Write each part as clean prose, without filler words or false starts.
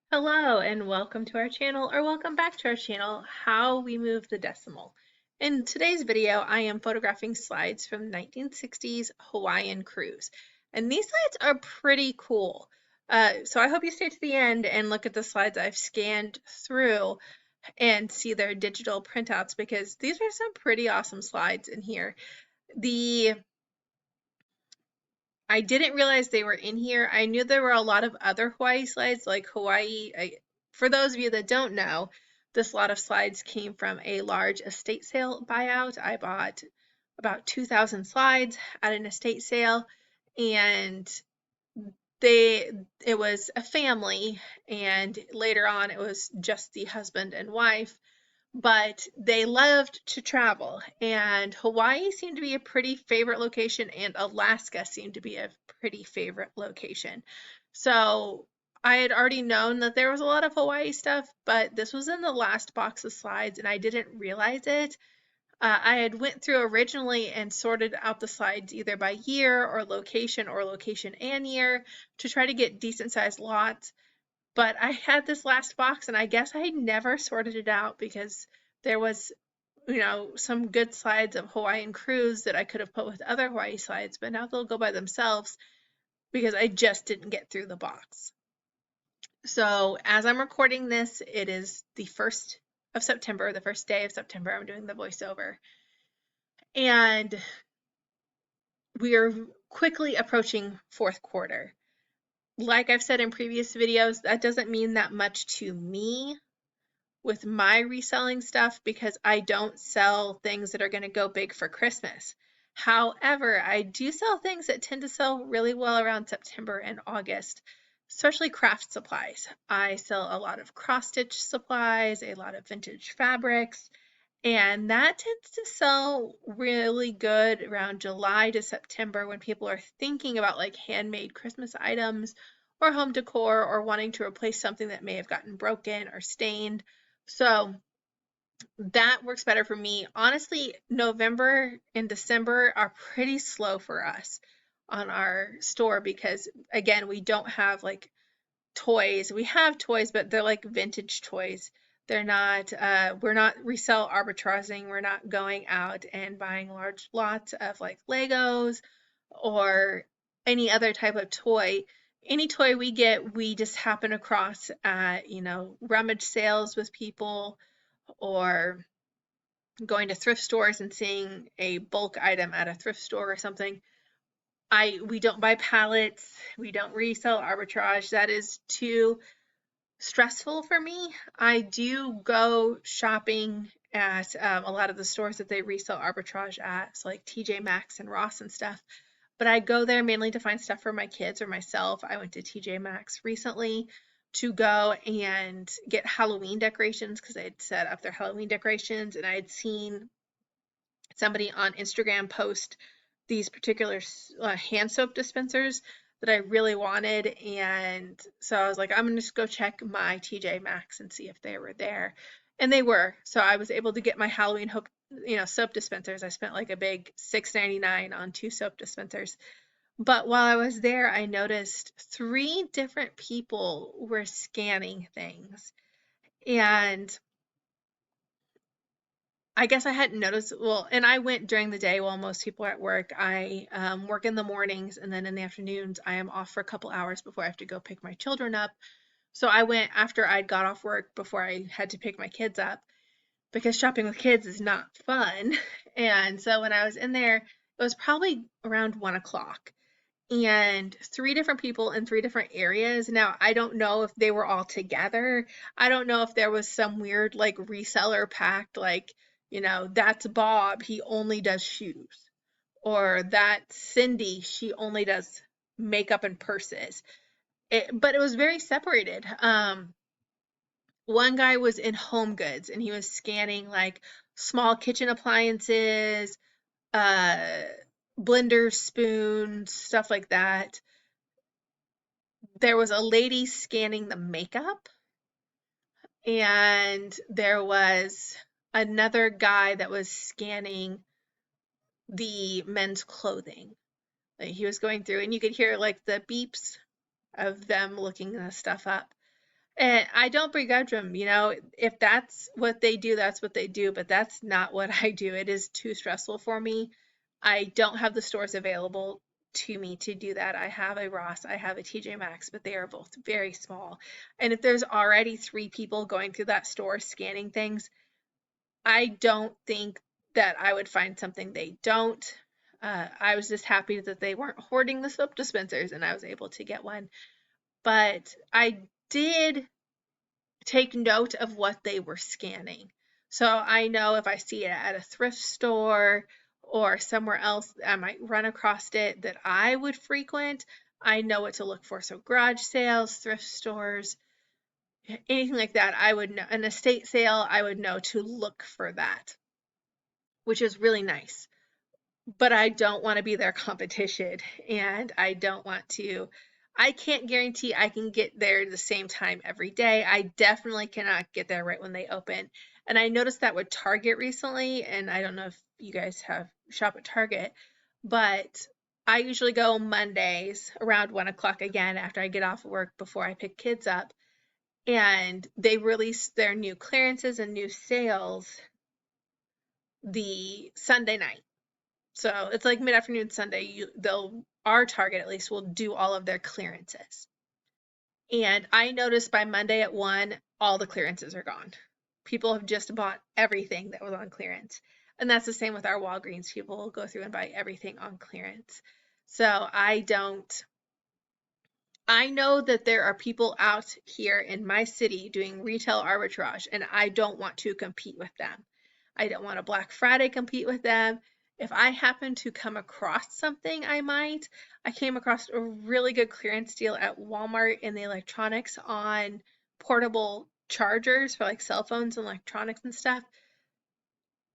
Hello and welcome to our channel, or welcome back to our channel, How We Move the Decimal. In today's video, I am photographing slides from the 1960s Hawaiian Cruise. And these slides are pretty cool. So I hope you stay to the end and look at the slides I've scanned through and see their digital printouts because these are some pretty awesome slides in here. I didn't realize they were in here. I knew there were a lot of other Hawaii slides, like Hawaii. For those of you that don't know, this lot of slides came from a large estate sale buyout. I bought about 2,000 slides at an estate sale, and it was a family, and later on it was just the husband and wife, but they loved to travel, and Hawaii seemed to be a pretty favorite location, and Alaska seemed to be a pretty favorite location. So I had already known that there was a lot of Hawaii stuff, but this was in the last box of slides, and I didn't realize it. I had went through originally and sorted out the slides either by year or location and year to try to get decent sized lots. But I had this last box and I guess I never sorted it out because there was, some good slides of Hawaiian Cruise that I could have put with other Hawaii slides, but now they'll go by themselves because I just didn't get through the box. So as I'm recording this, it is the 1st of September, the first day of September. I'm doing the voiceover. And we are quickly approaching fourth quarter. Like I've said in previous videos, that doesn't mean that much to me with my reselling stuff because I don't sell things that are going to go big for Christmas. However, I do sell things that tend to sell really well around September and August, especially craft supplies. I sell a lot of cross stitch supplies, a lot of vintage fabrics, and that tends to sell really good around July to September when people are thinking about like handmade Christmas items or home decor or wanting to replace something that may have gotten broken or stained. So that works better for me. Honestly, November and December are pretty slow for us on our store because, again, we don't have like toys. We have toys, but they're like vintage toys. They're not, we're not resell arbitraging. We're not going out and buying large lots of like Legos or any other type of toy. Any toy we get, we just happen across at, rummage sales with people or going to thrift stores and seeing a bulk item at a thrift store or something. We don't buy pallets, we don't resell arbitrage. That is too stressful for me. I do go shopping at a lot of the stores that they resell arbitrage at, so like TJ Maxx and Ross and stuff. But I go there mainly to find stuff for my kids or myself. I went to TJ Maxx recently to go and get Halloween decorations because they had set up their Halloween decorations, and I had seen somebody on Instagram post these particular hand soap dispensers that I really wanted, and so I was like, I'm gonna just go check my TJ Maxx and see if they were there, and they were. So I was able to get my Halloween hook, soap dispensers. I spent like a big $6.99 on 2 soap dispensers. But while I was there, I noticed 3 different people were scanning things, and I guess I hadn't noticed. Well, and I went during the day while most people are at work. I work in the mornings, and then in the afternoons, I am off for a couple hours before I have to go pick my children up. So I went after I'd got off work before I had to pick my kids up because shopping with kids is not fun. And so when I was in there, it was probably around 1 o'clock. And 3 different people in 3 different areas. Now, I don't know if they were all together. I don't know if there was some weird like reseller pact, like, that's Bob, he only does shoes. Or that's Cindy, she only does makeup and purses. But it was very separated. One guy was in home goods and he was scanning like small kitchen appliances, uh, blenders, spoons, stuff like that. There was a lady scanning the makeup, and there was another guy that was scanning the men's clothing. Like he was going through, and you could hear like the beeps of them looking the stuff up. And I don't begrudge them, you know, if that's what they do, that's what they do, but that's not what I do. It is too stressful for me. I don't have the stores available to me to do that. I have a Ross, I have a TJ Maxx, but they are both very small. And if there's already three people going through that store scanning things, I don't think that I would find something they don't. I was just happy that they weren't hoarding the soap dispensers and I was able to get one. But I did take note of what they were scanning. So I know if I see it at a thrift store or somewhere else I might run across it that I would frequent, I know what to look for. So garage sales, thrift stores, anything like that, I would know. An estate sale, I would know to look for that, which is really nice. But I don't want to be their competition and I don't want to. I can't guarantee I can get there at the same time every day. I definitely cannot get there right when they open. And I noticed that with Target recently, and I don't know if you guys have shop at Target, but I usually go Mondays around 1 o'clock again after I get off work before I pick kids up. And they release their new clearances and new sales the Sunday night. So it's like mid-afternoon Sunday, our Target at least will do all of their clearances. And I noticed by Monday at 1, all the clearances are gone. People have just bought everything that was on clearance. And that's the same with our Walgreens. People will go through and buy everything on clearance. So I know that there are people out here in my city doing retail arbitrage, and I don't want to compete with them. I don't want to Black Friday compete with them. If I happen to come across something, I might. I came across a really good clearance deal at Walmart in the electronics on portable chargers for like cell phones and electronics and stuff.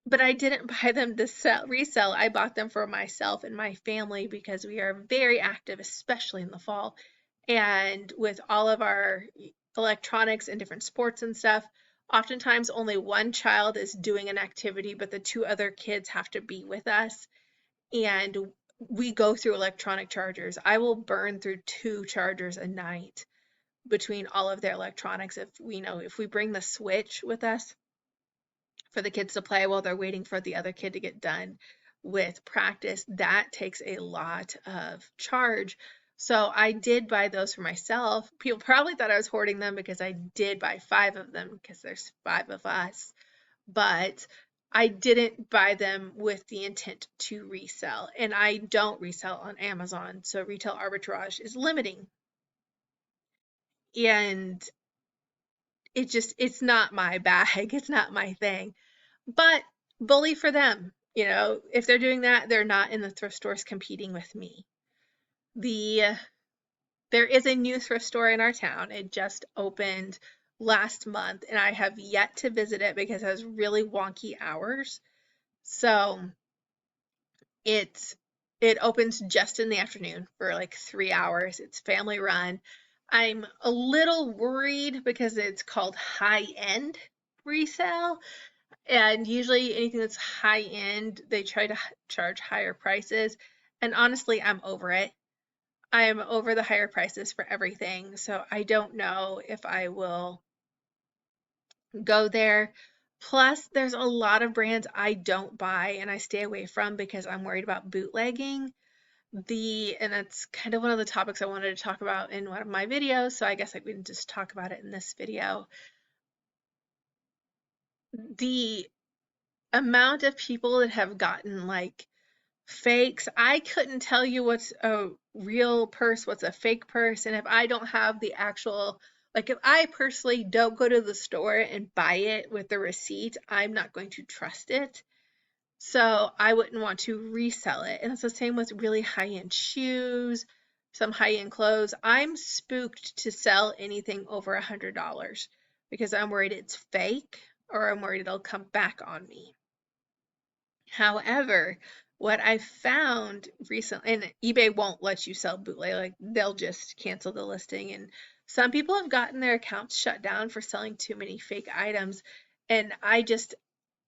But I didn't buy them to resell. I bought them for myself and my family because we are very active, especially in the fall. And with all of our electronics and different sports and stuff, oftentimes only one child is doing an activity, but the two other kids have to be with us. And we go through electronic chargers. I will burn through 2 chargers a night between all of their electronics. If we bring the Switch with us for the kids to play while they're waiting for the other kid to get done with practice, that takes a lot of charge. So I did buy those for myself. People probably thought I was hoarding them because I did buy 5 of them because there's 5 of us. But I didn't buy them with the intent to resell. And I don't resell on Amazon. So retail arbitrage is limiting. And it's not my bag. It's not my thing. But bully for them. If they're doing that, they're not in the thrift stores competing with me. There is a new thrift store in our town. It just opened last month, and I have yet to visit it because it has really wonky hours. So it opens just in the afternoon for like 3 hours. It's family run. I'm a little worried because it's called high-end resale. And usually anything that's high end, they try to charge higher prices. And honestly, I'm over it. I am over the higher prices for everything. So I don't know if I will go there. Plus, there's a lot of brands I don't buy and I stay away from because I'm worried about bootlegging. And that's kind of one of the topics I wanted to talk about in one of my videos. So I guess I can just talk about it in this video. The amount of people that have gotten like fakes, I couldn't tell you what's a real purse, what's a fake purse, and if I don't have the actual, like if I personally don't go to the store and buy it with the receipt, I'm not going to trust it. So I wouldn't want to resell it. And it's the same with really high-end shoes, some high-end clothes. I'm spooked to sell anything over $100 because I'm worried it's fake or I'm worried it'll come back on me. However, what I found recently, and eBay won't let you sell bootleg, like they'll just cancel the listing. And some people have gotten their accounts shut down for selling too many fake items. And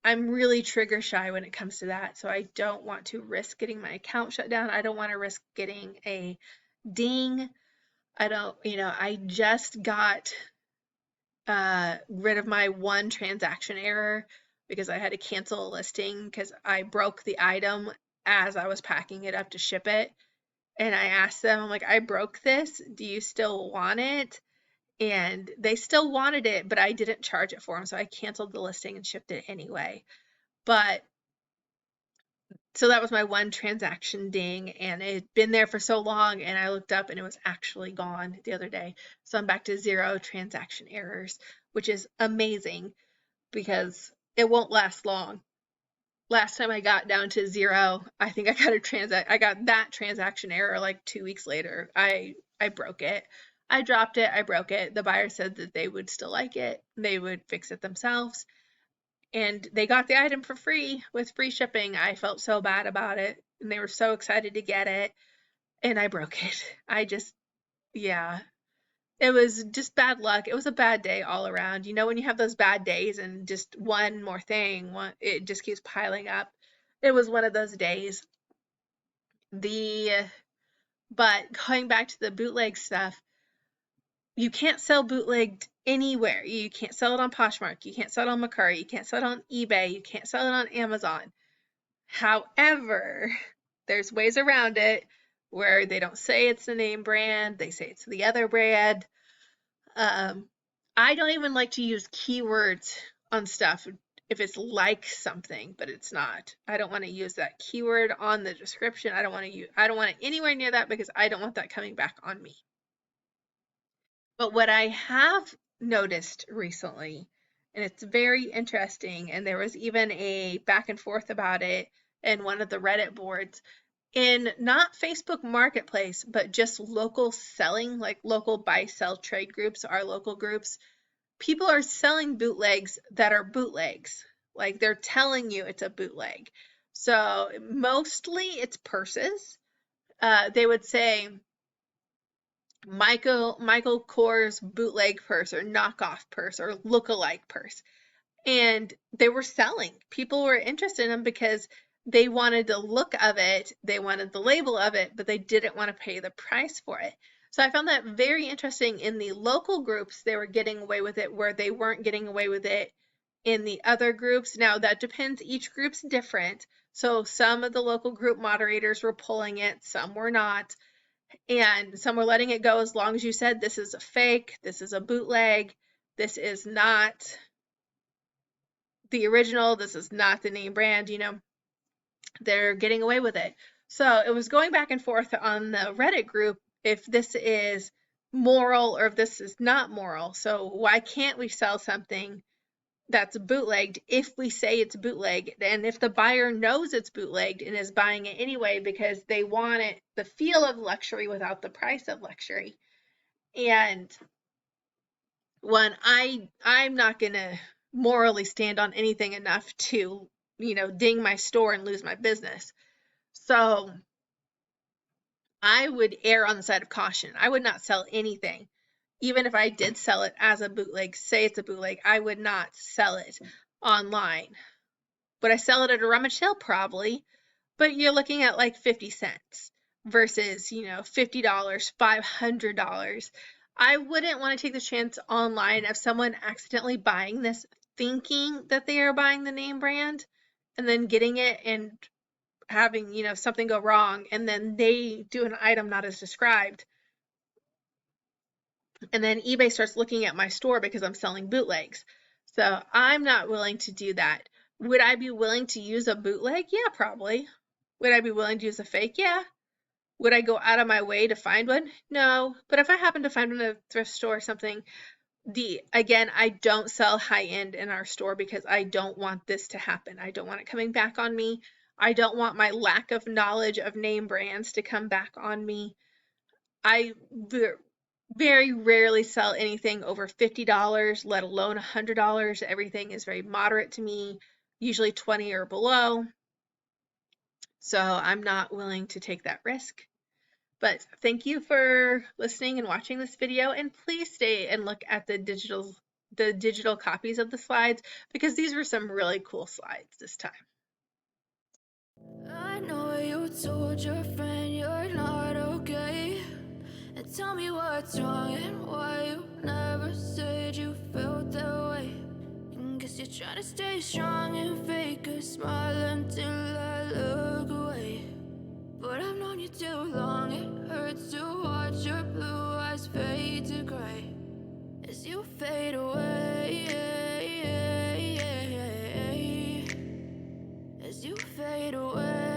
I'm really trigger shy when it comes to that. So I don't want to risk getting my account shut down. I don't want to risk getting a ding. I just got rid of my one transaction error because I had to cancel a listing because I broke the item as I was packing it up to ship it. And I asked them, I'm like, I broke this. Do you still want it? And they still wanted it, but I didn't charge it for them. So I canceled the listing and shipped it anyway. But so that was my one transaction ding, and it had been there for so long, and I looked up and it was actually gone the other day. So I'm back to 0 transaction errors, which is amazing because it won't last long. Last time I got down to 0, I think I got that transaction error like 2 weeks later. I broke it. I dropped it, I broke it. The buyer said that they would still like it. They would fix it themselves. And they got the item for free with free shipping. I felt so bad about it. And they were so excited to get it. And I broke it. Yeah, it was just bad luck. It was a bad day all around. You know, when you have those bad days and just one more thing, it just keeps piling up. It was one of those days. The but going back to the bootleg stuff, you can't sell bootlegged anywhere. You can't sell it on Poshmark. You can't sell it on Mercari. You can't sell it on eBay. You can't sell it on Amazon. However, there's ways around it where they don't say it's the name brand. They say it's the other brand. I don't even like to use keywords on stuff if it's like something, but it's not. I don't want to use that keyword on the description. I don't want it anywhere near that because I don't want that coming back on me. But what I have noticed recently, and it's very interesting, and there was even a back and forth about it in one of the Reddit boards, in not Facebook Marketplace, but just local selling, like local buy sell trade groups, our local groups, people are selling bootlegs that are bootlegs. Like they're telling you it's a bootleg. So mostly it's purses. They would say Michael Kors bootleg purse or knockoff purse or look-alike purse. And they were selling. People were interested in them because they wanted the look of it, they wanted the label of it, but they didn't want to pay the price for it. So I found that very interesting. In the local groups, they were getting away with it where they weren't getting away with it in the other groups. Now that depends, each group's different. So some of the local group moderators were pulling it, some were not. And some were letting it go as long as you said, this is a fake, this is a bootleg, this is not the original, this is not the name brand, you know, they're getting away with it. So it was going back and forth on the Reddit group if this is moral or if this is not moral. So why can't we sell something that's bootlegged if we say it's bootleg, and if the buyer knows it's bootlegged and is buying it anyway because they want it, the feel of luxury without the price of luxury. And when I'm not gonna morally stand on anything enough to, you know, ding my store and lose my business. So I would err on the side of caution. I would not sell anything. Even if I did sell it as a bootleg, say it's a bootleg, I would not sell it online. Would I sell it at a rummage sale? Probably. But you're looking at like 50 cents versus, you know, $50, $500. I wouldn't want to take the chance online of someone accidentally buying this thinking that they are buying the name brand and then getting it and having, you know, something go wrong and then they do an item not as described. And then eBay starts looking at my store because I'm selling bootlegs. So I'm not willing to do that. Would I be willing to use a bootleg? Yeah, probably. Would I be willing to use a fake? Yeah. Would I go out of my way to find one? No. But if I happen to find one at a thrift store or something, again, I don't sell high end in our store because I don't want this to happen. I don't want it coming back on me. I don't want my lack of knowledge of name brands to come back on me. I very rarely sell anything over $50, let alone $100. Everything is very moderate to me, usually 20 or below. So I'm not willing to take that risk. But thank you for listening and watching this video, and please stay and look at the digital copies of the slides because these were some really cool slides this time. I know you told your friend you're not okay, and tell me what's wrong and why you never said you felt try to stay strong and fake a smile until I look away. But I've known you too long, it hurts to watch your blue eyes fade to gray as you fade away, as you fade away.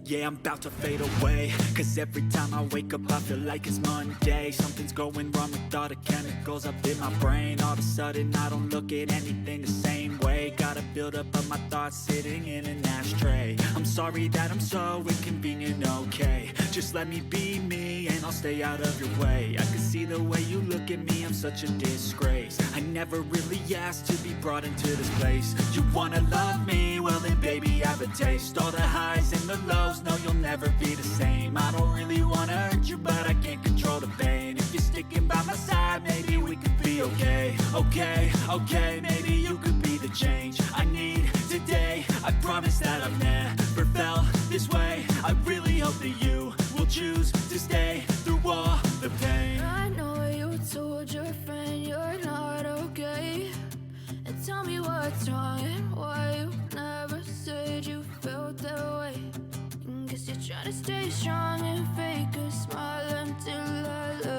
Yeah, I'm about to fade away, cause every time I wake up I feel like it's Monday. Something's going wrong with all the chemicals up in my brain. All of a sudden I don't look at anything the same way. Gotta build up of my thoughts sitting in an ashtray. I'm sorry that I'm so inconvenient, okay. Just let me be me and I'll stay out of your way. I can see the way you look at me, I'm such a disgrace. I never really asked to be brought into this place. You wanna love me? Well then baby have a taste. All the highs and the lows, no you'll never be the same. I don't really wanna hurt you but I can't control the pain. If you're sticking by my side maybe we could be okay. Okay, maybe you could be the change I need today. I promise that I've never felt this way. I really hope that you will choose to stay through all the pain. I know you told your friend you're not okay, and tell me what's wrong and why you never said you felt that way. Guess you try to stay strong and fake a smile until I